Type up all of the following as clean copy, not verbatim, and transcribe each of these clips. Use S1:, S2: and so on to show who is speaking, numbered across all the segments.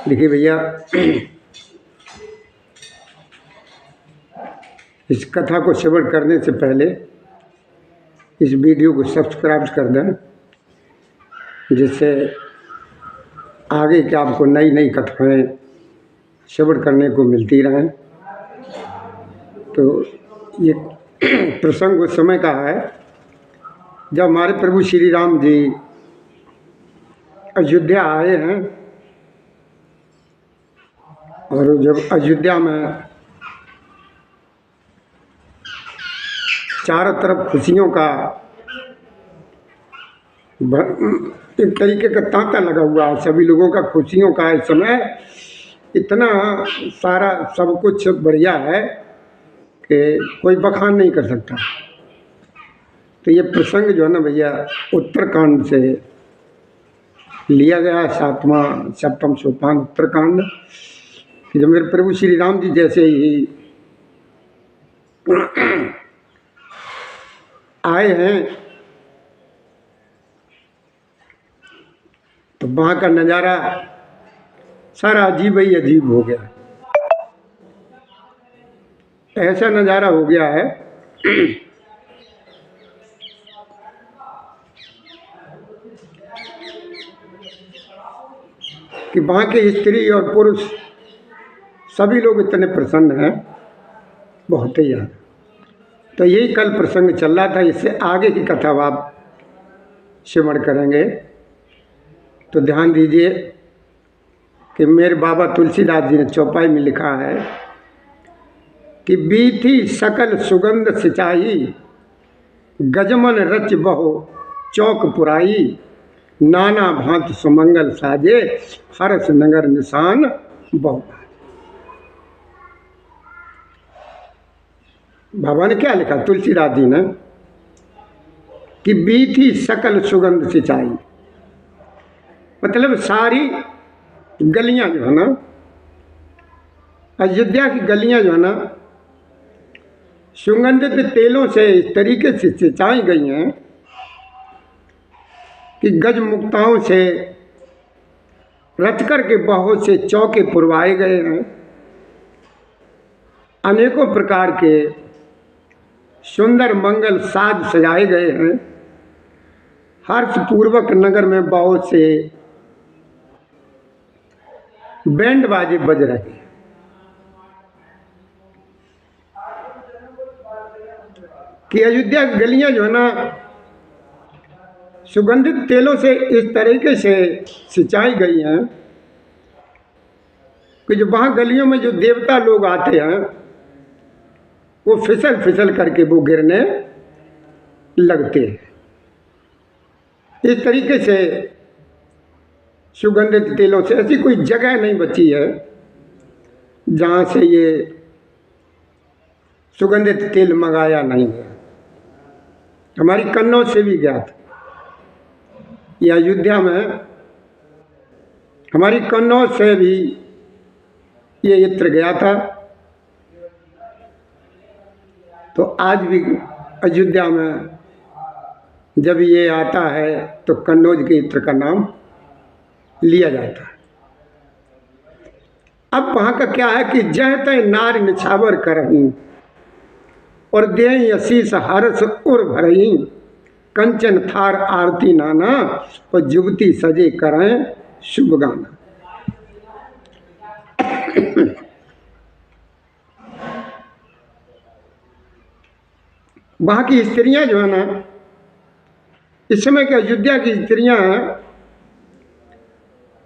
S1: देखिए भैया, इस कथा को श्रवण करने से पहले इस वीडियो को सब्सक्राइब कर दें, जिससे आगे के आपको नई नई कथाएं श्रवण करने को मिलती रहें। तो ये प्रसंग उस समय का है जब हमारे प्रभु श्री राम जी अयोध्या आए हैं, और जब अयोध्या में चारों तरफ खुशियों का एक तरीके का तांता लगा हुआ है, सभी लोगों का खुशियों का इस समय इतना सारा सब कुछ बढ़िया है कि कोई बखान नहीं कर सकता। तो ये प्रसंग जो है ना भैया, उत्तरकांड से लिया गया है, सप्तम सोपान उत्तरकांड। कि जब मेरे प्रभु श्री राम जी जैसे ही आए हैं तो वहाँ का नज़ारा सारा अजीब ही अजीब हो गया। ऐसा नज़ारा हो गया है कि वहाँ के स्त्री और पुरुष सभी लोग इतने प्रसन्न हैं, बहुत ही ज़्यादा। तो यही कल प्रसंग चल रहा था, इससे आगे की कथा आप श्रवण करेंगे तो ध्यान दीजिए कि मेरे बाबा तुलसीदास जी ने चौपाई में लिखा है कि बीथी सकल सुगंध सिंचाई, गजमन रच बहु चौक पुराई, नाना भांत सुमंगल साजे, हर्ष नगर निशान बहु। बाबा ने क्या लिखा तुलसीदास जी ने कि बीथी सकल सुगंध सिंचाई, मतलब सारी गलियां जो है ना, अयोध्या की गलियां जो है ना, सुगंधित तेलों से इस तरीके से सिंचाई गई हैं कि गज मुक्ताओं से रच कर के बहुत से चौके पुरवाए गए हैं, अनेकों प्रकार के सुंदर मंगल साज सजाए गए हैं, हर्षपूर्वक नगर में बहुत से बैंड बाजे बज रहे हैं। कि अयोध्या की गलियां जो है ना, सुगंधित तेलों से इस तरीके से सिंचाई गई हैं कि जो वहाँ गलियों में जो देवता लोग आते हैं वो फिसल फिसल करके वो गिरने लगते हैं। इस तरीके से सुगंधित तेलों से ऐसी कोई जगह नहीं बची है जहाँ से ये सुगंधित तेल मंगाया नहीं है। हमारी कन्नौज से भी गया था ये अयोध्या में, हमारी कन्नौज से भी ये इत्र गया था। तो आज भी अयोध्या में जब ये आता है तो कन्नौज के इत्र का नाम लिया जाता है। अब वहाँ का क्या है कि जह तय नार निछावर करहीं, और देहि असीस हर्ष उर भरहीं, कंचन थार आरती नाना, और जुगती सजे करें शुभ गाना। वहाँ की स्त्रियां जो है ना, इस समय के अयोध्या की स्त्रियां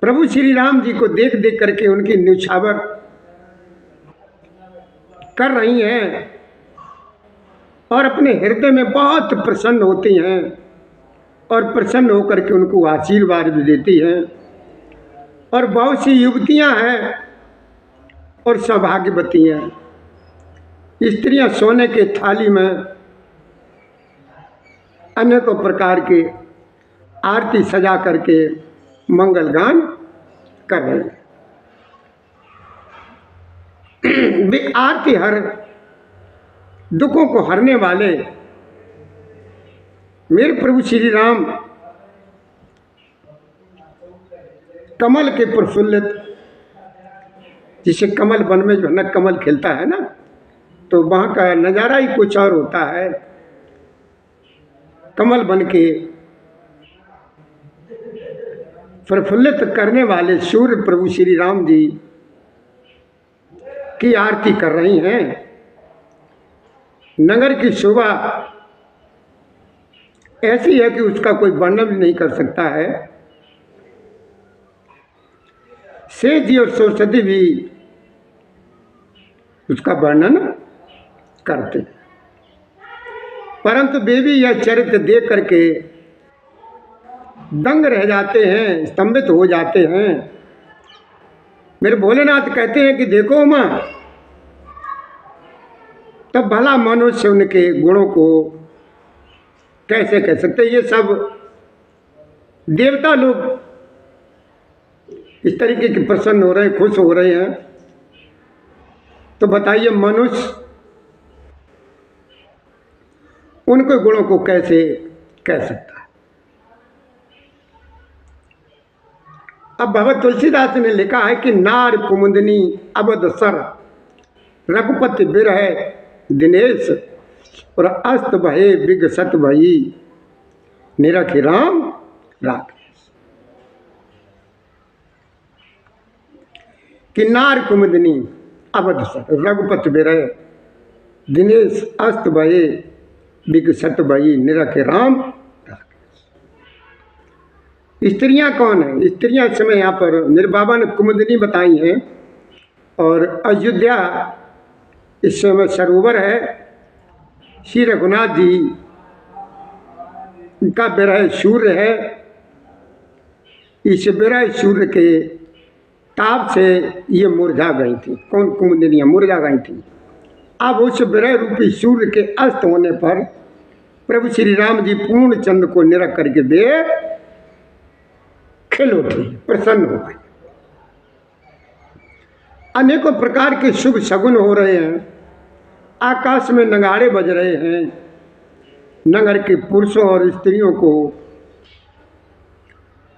S1: प्रभु श्री राम जी को देख देख करके उनकी न्यौछावर कर रही हैं और अपने हृदय में बहुत प्रसन्न होती हैं और प्रसन्न होकर के उनको आशीर्वाद भी देती हैं। और बहुत सी युवतियां हैं और सौभाग्यवती हैं। स्त्रियां सोने के थाली में अनेकों प्रकार के आरती सजा करके मंगल गान कर रहे हैं। वे आरती हर दुखों को हरने वाले मेरे प्रभु श्री राम कमल के प्रफुल्लित, जिसे कमल वन में जो है ना कमल खिलता है ना, तो वहाँ का नज़ारा ही कुछ और होता है। कमल बन के प्रफुल्लित करने वाले सूर्य प्रभु श्री राम जी की आरती कर रही हैं। नगर की शोभा ऐसी है कि उसका कोई वर्णन भी नहीं कर सकता है। शेष जी और सरस्वती भी उसका वर्णन करते, परंतु वे भी यह चरित्र देख करके दंग रह जाते हैं, स्तंभित हो जाते हैं। मेरे भोलेनाथ कहते हैं कि देखो माँ, तब भला मनुष्य उनके गुणों को कैसे कह सकते। ये सब देवता लोग इस तरीके के प्रसन्न हो रहे हैं, खुश हो रहे हैं, तो बताइए मनुष्य उनके गुणों को कैसे कह सकता है। अब भगवत तुलसीदास ने लिखा है कि नार कुमुदनी अवध सर रघुपति बिरह दिनेश और अस्त भये विगसत भई निरखि राम राकेश। कि नार कुमुदनी अवध सर रघुपति बिरह दिनेश अस्त भये विगसत भई निरखि राम राकेश। स्त्रियां कौन है? स्त्रियां इस समय यहाँ पर मेरे बाबा ने कुमुदनी बताई हैं। और अयोध्या इस समय सरोवर है। श्री रघुनाथ जी का विरह सूर्य है। इस विरह सूर्य के ताप से ये मुरझा गई थी। कौन कुमुदनियाँ मुरझा गई थी। अब उस विरह रूपी सूर्य के अस्त होने पर प्रभु श्री राम जी पूर्ण चंद्र को निरख करके वे खिल उठी, प्रसन्न हो गई। अनेकों प्रकार के शुभ शगुन हो रहे हैं। आकाश में नगाड़े बज रहे हैं। नगर के पुरुषों और स्त्रियों को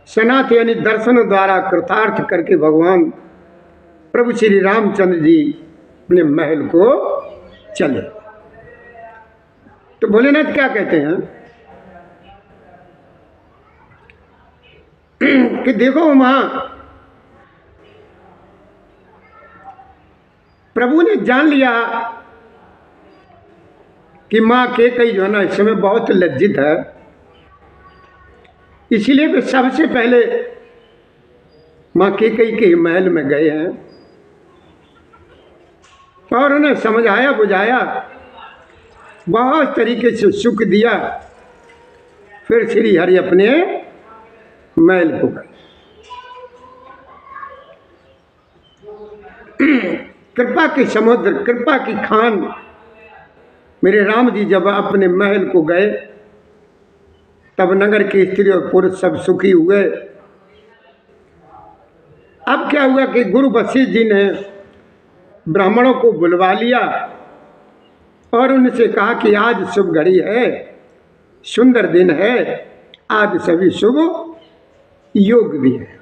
S1: स्नात यानी दर्शन द्वारा कृतार्थ करके भगवान प्रभु श्री रामचंद्र जी अपने महल को चले। तो भोलेनाथ क्या कहते हैं कि देखो मां, प्रभु ने जान लिया कि माँ कैकेयी जो है ना इस समय बहुत लज्जित है, इसीलिए वे सबसे पहले माँ कैकेयी के महल में गए हैं और उन्हें समझाया बुझाया, बहुत तरीके से सुख दिया। फिर श्री हरि अपने महल को गए। कृपा के समुद्र, कृपा की खान मेरे राम जी जब अपने महल को गए तब नगर के स्त्री और पुरुष सब सुखी हुए। अब क्या हुआ कि गुरु वशिष्ठ जी ने ब्राह्मणों को बुलवा लिया और उनसे कहा कि आज शुभ घड़ी है, सुंदर दिन है, आज सभी शुभ योग भी है।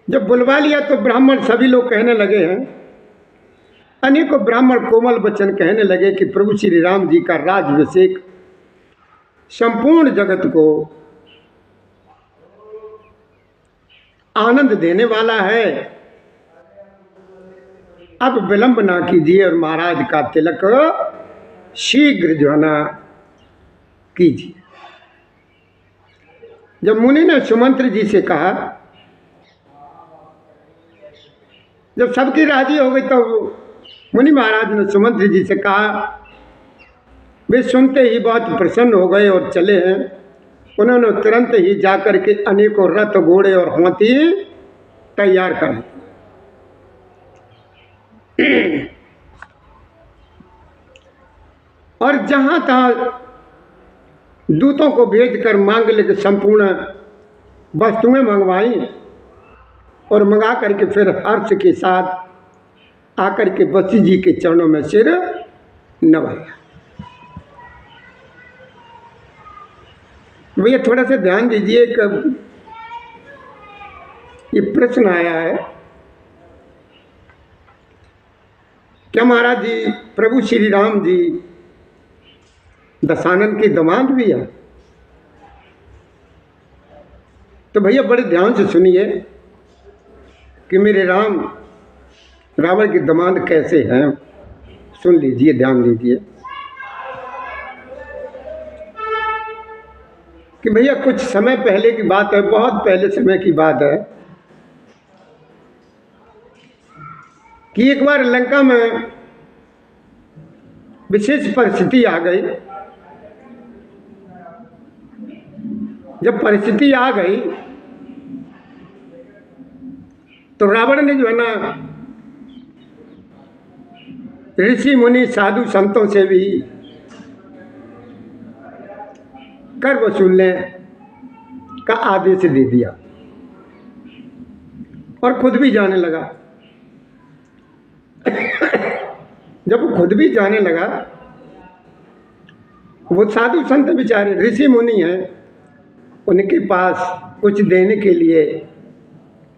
S1: जब बुलवा लिया तो ब्राह्मण सभी लोग कहने लगे हैं, अनेकों ब्राह्मण कोमल वचन कहने लगे कि प्रभु श्री राम जी का राज्याभिषेक संपूर्ण जगत को आनंद देने वाला है। अब विलंब ना कीजिए और महाराज का तिलक शीघ्र जो है ना कीजिए। जब मुनि ने सुमंत्र जी से कहा, जब सबकी राजी हो गई तो मुनि महाराज ने सुमंत्र जी से कहा, वे सुनते ही बहुत प्रसन्न हो गए और चले हैं। उन्होंने तुरंत ही जाकर के अनेकों रथ घोड़े और हाथी तैयार कर और जहां तहां दूतों को भेजकर मांगलिक संपूर्ण वस्तुएं मंगवाई और मंगा करके फिर हर्ष के साथ आकर के वशिष्ठ जी के चरणों में सिर नवाया। भैया थोड़ा सा ध्यान दीजिए, ये प्रश्न आया है, क्या महाराज जी प्रभु श्री राम जी दशानन के दामाद भी है? तो भैया बड़े ध्यान से सुनिए कि मेरे राम रावण के दामाद कैसे हैं। सुन लीजिए, ध्यान दीजिए कि भैया कुछ समय पहले की बात है, बहुत पहले समय की बात है कि एक बार लंका में विशेष परिस्थिति आ गई। जब परिस्थिति आ गई तो रावण ने जो है ना ऋषि मुनि साधु संतों से भी कर वसूलने का आदेश दे दिया और खुद भी जाने लगा। जब वो खुद भी जाने लगा, वो साधु संत बेचारे ऋषि मुनि हैं, उनके पास कुछ देने के लिए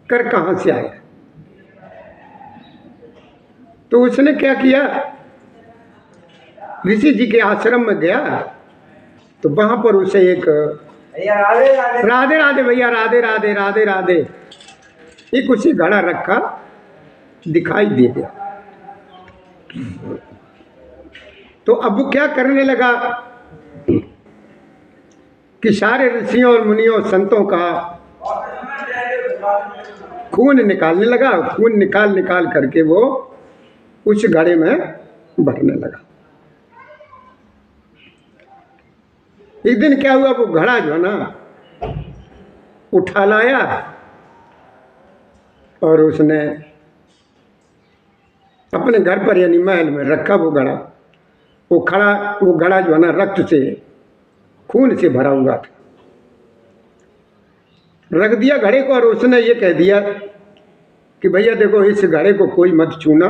S1: कर कहाँ से आए? तो उसने क्या किया, ऋषि जी के आश्रम में गया तो वहां पर उसे एक राधे राधे भैया, राधे राधे राधे राधे, एक उसी घड़ा रखा दिखाई दे गया। तो अब वो क्या करने लगा कि सारे ऋषियों और मुनियों संतों का खून निकालने लगा। खून निकाल निकाल करके वो उस घड़े में भरने लगा। एक दिन क्या हुआ, वो घड़ा जो है ना उठा लाया और उसने अपने घर पर यानी महल में रखा। वो घड़ा जो है ना रक्त से, खून से भरा हुआ था। रख दिया घड़े को और उसने ये कह दिया कि भैया देखो, इस घड़े को कोई मत छूना।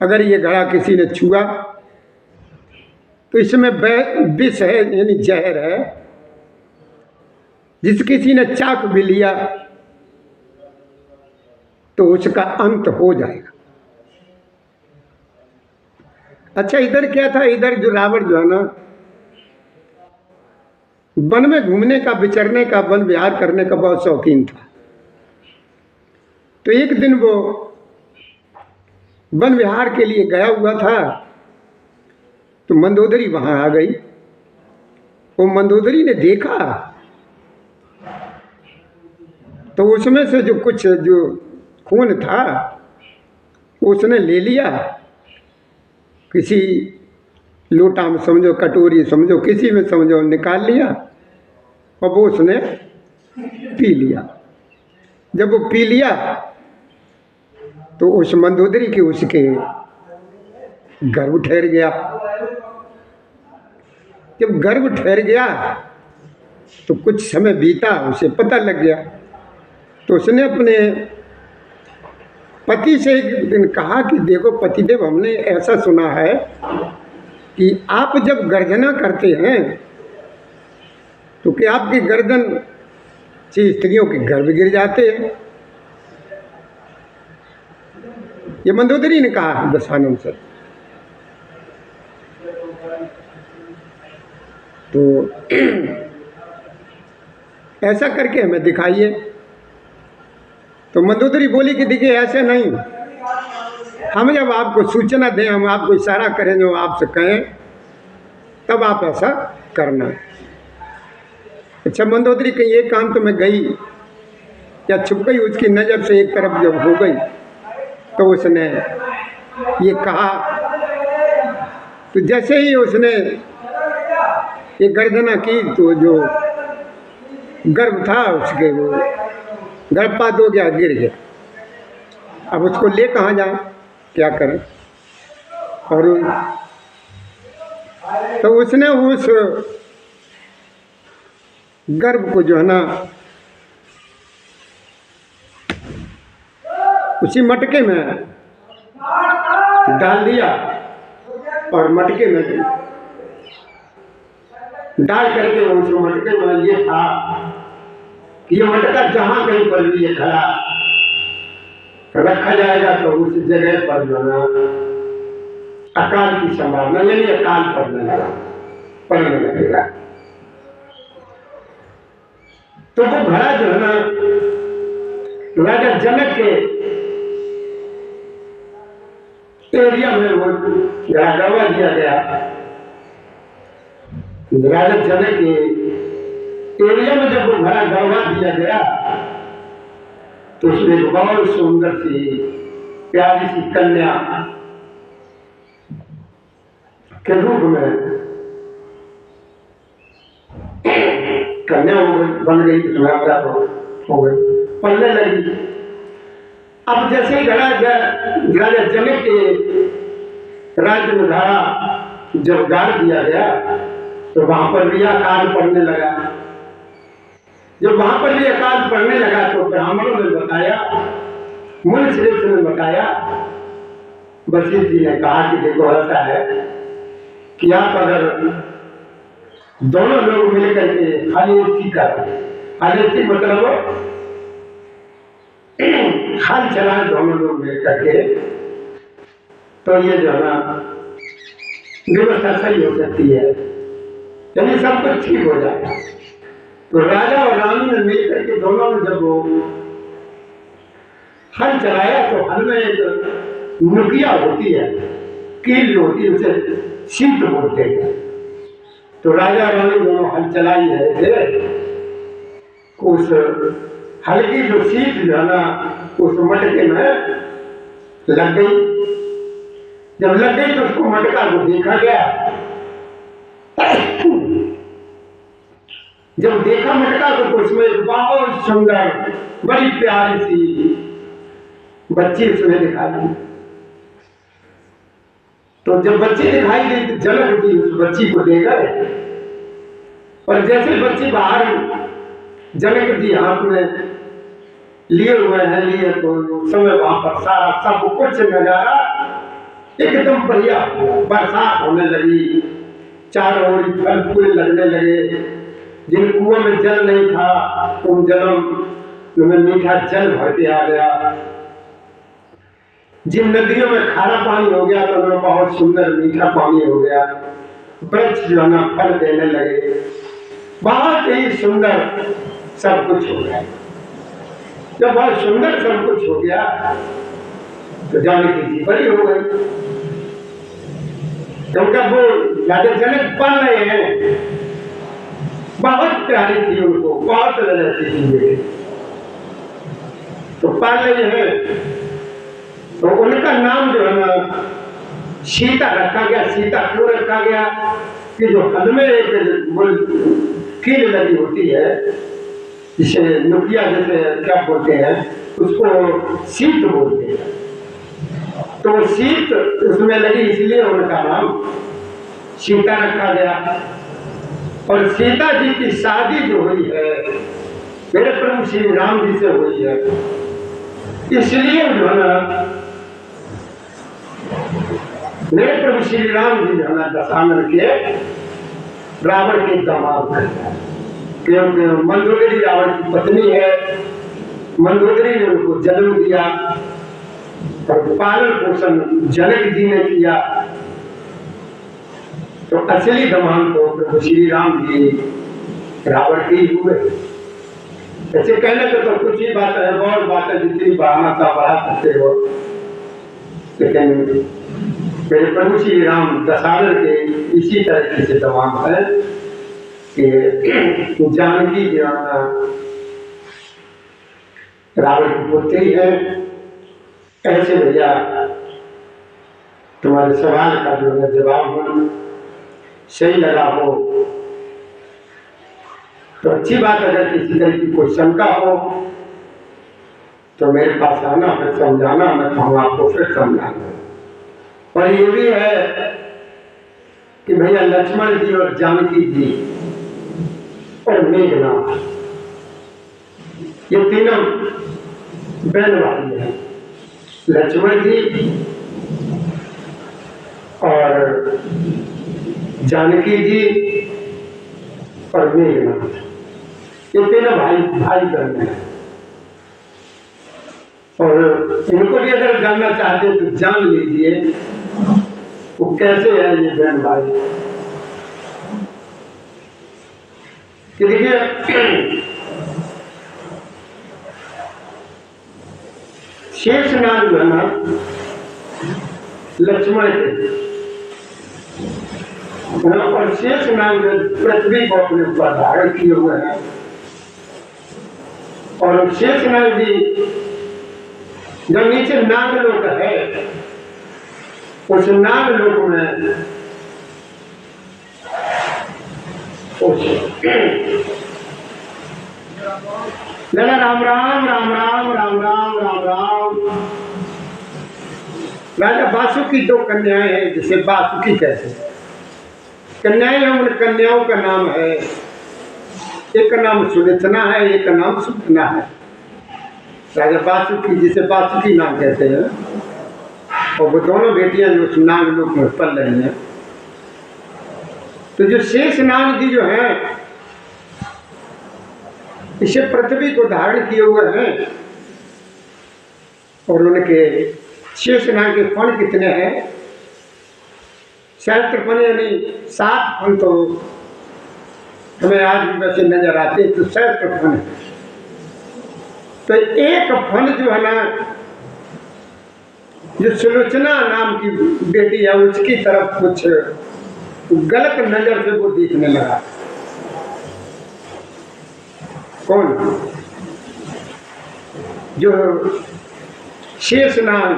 S1: अगर ये घड़ा किसी ने छुआ तो इसमें विष है, यानी जहर है। जिस किसी ने चाक भी लिया तो उसका अंत हो जाएगा। अच्छा, इधर क्या था, इधर जो रावण जो है ना वन में घूमने का, विचरने का, वन विहार करने का बहुत शौकीन था। तो एक दिन वो वन विहार के लिए गया हुआ था तो मंदोदरी वहां आ गई। वो मंदोदरी ने देखा तो उसमें से जो कुछ जो खून था उसने ले लिया, किसी लोटा में समझो, कटोरी समझो, किसी में समझो, निकाल लिया और वो उसने पी लिया। जब वो पी लिया तो उस मंदोदरी के उसके गर्भ ठहर गया। जब गर्भ ठहर गया तो कुछ समय बीता, उसे पता लग गया। तो उसने अपने पति से एक दिन कहा कि देखो पतिदेव, हमने ऐसा सुना है कि आप जब गर्जना करते हैं तो क्या आपकी गर्दन से स्त्रियों के गर्भ गिर जाते हैं? ये मंदोदरी ने कहा दशानन से। तो ऐसा करके हमें दिखाइए। तो मंदोदरी बोली कि देखिए ऐसे नहीं, हम जब आपको सूचना दें, हम आपको इशारा करें, जो आपसे कहें, तब आप ऐसा करना। अच्छा, मंदोदरी कहीं एक काम तो में गई या छुप गई, उसकी नज़र से एक तरफ जब हो गई तो उसने ये कहा। तो जैसे ही उसने ये गर्जना की तो जो गर्भ था उसके वो गर्भपात हो गया, गिर गया। अब उसको ले कहाँ जाए, क्या करें? और तो उसने उस गर्भ को जो है ना उसी मटके में डाल दिया और मटके में डाल करके उस मटके में ये था कि ये मटका जहां कहीं पर भी ये खड़ा रखा जाएगा तो उस जगह पर जो ना अकाल की संभावना, यानी अकाल पड़ने लगेगा। तो वो घड़ा जो है ना राजा जनक के एरिया में वो घड़ा गड़वा दिया गया। राजा जनक के एरिया में जब वो घड़ा गड़वा दिया गया तो उसमें बहुत सुंदर सी प्यारी सी कन्या के रूप में कन्या बन गई, सुहागरा हो गई, पलने लगी। अब जैसे ही घड़ा राजा जनक के राज्य में घड़ा जब गाड़ दिया गया तो वहां पर भी अकाल पड़ने लगा। जब वहां पर भी अकाल पड़ने लगा तो ब्राह्मणों ने बताया, मुनि श्रेष्ठ ने बताया, वशिष्ठ जी ने कहा कि देखो ऐसा है कि आप अगर दोनों लोग मिलकर के हलेस्ती करें, हलेस्ती मतलब हल चलाए दोनों लोग मिलकर के, तो ये जो है ना व्यवस्था सही हो सकती है, यानी सब कुछ ठीक हो जाएगा। तो राजा और रानी ने मिलकर के दोनों ने जब वो हल चलाया तो हल में एक नुकिया होती है, कील जो होती है उसे शीत बोलते हैं। तो राजा रानी दोनों हल चला ही रहे थे, उस हल्की जो शीत जो है ना उस मटके में लग गई। जब लग गई तो उसको मटका को देखा गया। जब देखा मटका तो उसमें एक बहुत सुंदर बड़ी प्यारी सी बच्ची उसमें दिखाई दी। तो जब बच्ची दिखाई दी तो जनक जी उस बच्ची को दे गए, और जैसे बच्ची बाहर जनक जी हाथ में लिए हुए हैं लिए तो उस समय वहां पर सारा सब कुछ नजारा एकदम बढ़िया, बरसात होने लगी, चारों ओर फल फूल लगने लगे। जिन कुओं में जल नहीं था उन जलों में मीठा जल भर के आ गया, जिन नदियों में खारा पानी हो गया तो उनमें बहुत सुंदर मीठा पानी हो गया। वृक्ष जो है ना फल देने लगे, बहुत ही सुंदर सब कुछ हो गया। जब बहुत सुंदर सब कुछ हो गया तो जानकी जी बड़ी हो गई, क्योंकि वो राजा जनक पढ़ रहे हैं, बहुत प्यारी थी उनको, बहुत रहती थी बेटी, तो पढ़ रही है। तो उनका नाम जो है ना सीता रखा गया। सीता क्यों रखा गया कि जो हल में एक कील लगी होती है, जिसे नुकिया जैसे क्या बोलते हैं, उसको शीत बोलते हैं। तो शीत उसमें लगी इसलिए उनका नाम सीता रखा गया। और सीता जी की शादी जो हुई है मेरे प्रभु श्री राम जी से हुई है, इसलिए जो है ना मेरे प्रभु श्री राम जी जो है ना दशानन के रावण के दामाद हैं, क्योंकि मंदोदरी रावण की पत्नी है। मंदोदरी ने उनको जन्म दिया और पालन पोषण जनक जी ने किया। तो असली दमान तो प्रभु श्री राम जी रावण के ही हुए। ऐसे कहने को तो कुछ ही बात है, बहुत बात है, जितनी बढ़ाना था बढ़ा सकते हो, लेकिन मेरे प्रभु श्री राम दशानन के इसी तरीके से दमान है कि जानकी जो रावण की पुत्री है। ऐसे भैया तुम्हारे सवाल का जो है जवाब सही लगा हो तो अच्छी बात। अगर किसी तरह की कोई शंका हो तो मेरे पास आना, फिर समझाना, मैं कहूँ आपको फिर समझाना। और ये भी है कि भैया लक्ष्मण जी और जानकी जी और मेघनाथ ये तीनों बहन भाई हैं। लक्ष्मण जी और जानकी जी और मेघनाथ, ये तीनों भाई बहन हैं। और इनको भी अगर जानना चाहते हैं तो जान लीजिए वो कैसे है ये बहन भाई। कि देखिए शेषनाग जो है ना लक्ष्मण के, और शेषनाग पृथ्वी को अपने ऊपर धारण किए हुए हैं। और शेषनाग जी जब नीचे नागलोक है, उस नागलोक में लगा राम राम राम राम राम राम राम राम। राजा वासुकी दो कन्याएं हैं जिसे वासुकी कहते हैं। कन्याएं हैं, उन कन्याओं का नाम है, एक का नाम सुलोचना है, एक का नाम सुपना है। राजा वासुकी जिसे वासुकी नाम कहते हैं, और वो दोनों बेटियां जो नागलोक में पल रही हैं। तो जो शेषनाग जी जो हैं इसे पृथ्वी को धारण किए हुए हैं। और उनके शेषनाग के फण कितने हैं? सहस्त्र फण, यानी 7 फण तो हमें आज भी वैसे नजर आते, तो सहस्त्र फण है। तो एक फण जो है ना, जो सुलोचना नाम की बेटी है, उसकी तरफ कुछ गलत नजर से वो देखने लगा। कौन? जो शेषनाग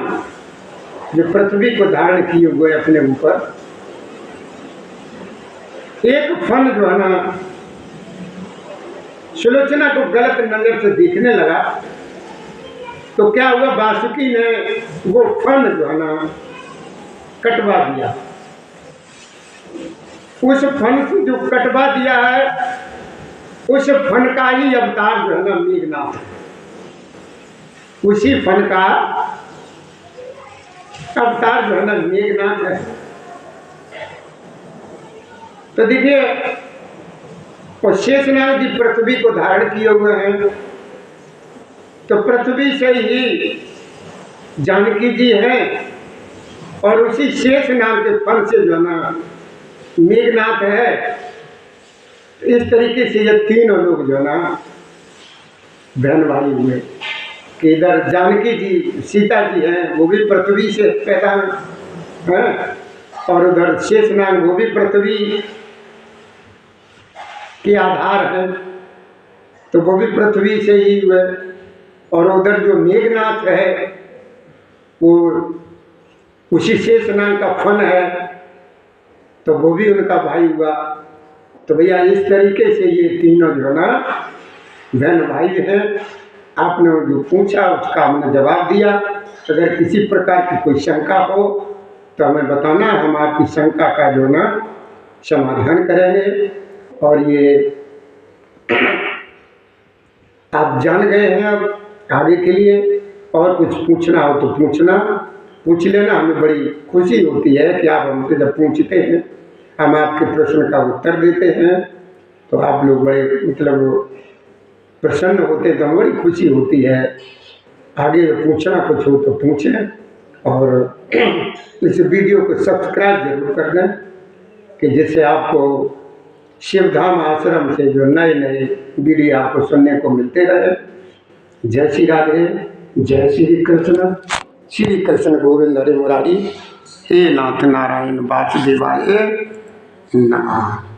S1: जो पृथ्वी को धारण किए हुए अपने ऊपर, एक फण जो है ना सुलोचना को गलत नजर से देखने लगा। तो क्या हुआ, वासुकी ने वो फण जो है ना कटवा दिया। उस फण से जो कटवा दिया है, उस फण का ही अवतार जो है ना मेघनाथ है। उसी फण का अवतार जो है ना मेघनाथ है। तो देखिए, और शेषनाग जी पृथ्वी को धारण किए हुए हैं, तो पृथ्वी से ही जानकी जी हैं, और उसी शेषनाग के फल से जो है ना मेघनाथ है। इस तरीके से ये तीनों लोग जो है ना बहन भाई हुए। कि इधर जानकी जी सीता जी हैं, वो भी पृथ्वी से पैदा हैं, और उधर शेषनाग वो भी पृथ्वी के आधार है, तो वो भी पृथ्वी से ही हुए। और उधर जो मेघनाथ है वो उसी शेषनाग का फन है, तो वो भी उनका भाई हुआ। तो भैया इस तरीके से ये तीनों जो है ना बहन भाई हैं। आपने जो पूछा उसका हमने जवाब दिया। अगर किसी प्रकार की कोई शंका हो तो हमें बताना, हम आपकी शंका का जो ना समाधान करेंगे। और ये आप जान गए हैं, अब आगे के लिए और कुछ पूछना हो तो पूछ लेना। हमें बड़ी खुशी होती है कि आप हमसे जब पूछते हैं, हम आपके प्रश्न का उत्तर देते हैं, तो आप लोग बड़े मतलब प्रसन्न होते, तो बड़ी खुशी होती है। आगे पूछना कुछ हो तो पूछें, और इस वीडियो को सब्सक्राइब जरूर कर दें, कि जिससे आपको शिवधाम आश्रम से जो नए नए वीडियो आपको सुनने को मिलते रहे। जय श्री राधे, जय श्री कृष्ण। श्री कृष्ण गोविंद हरे मुरारी। हे नाथ नारायण वासुदेवाय नमः।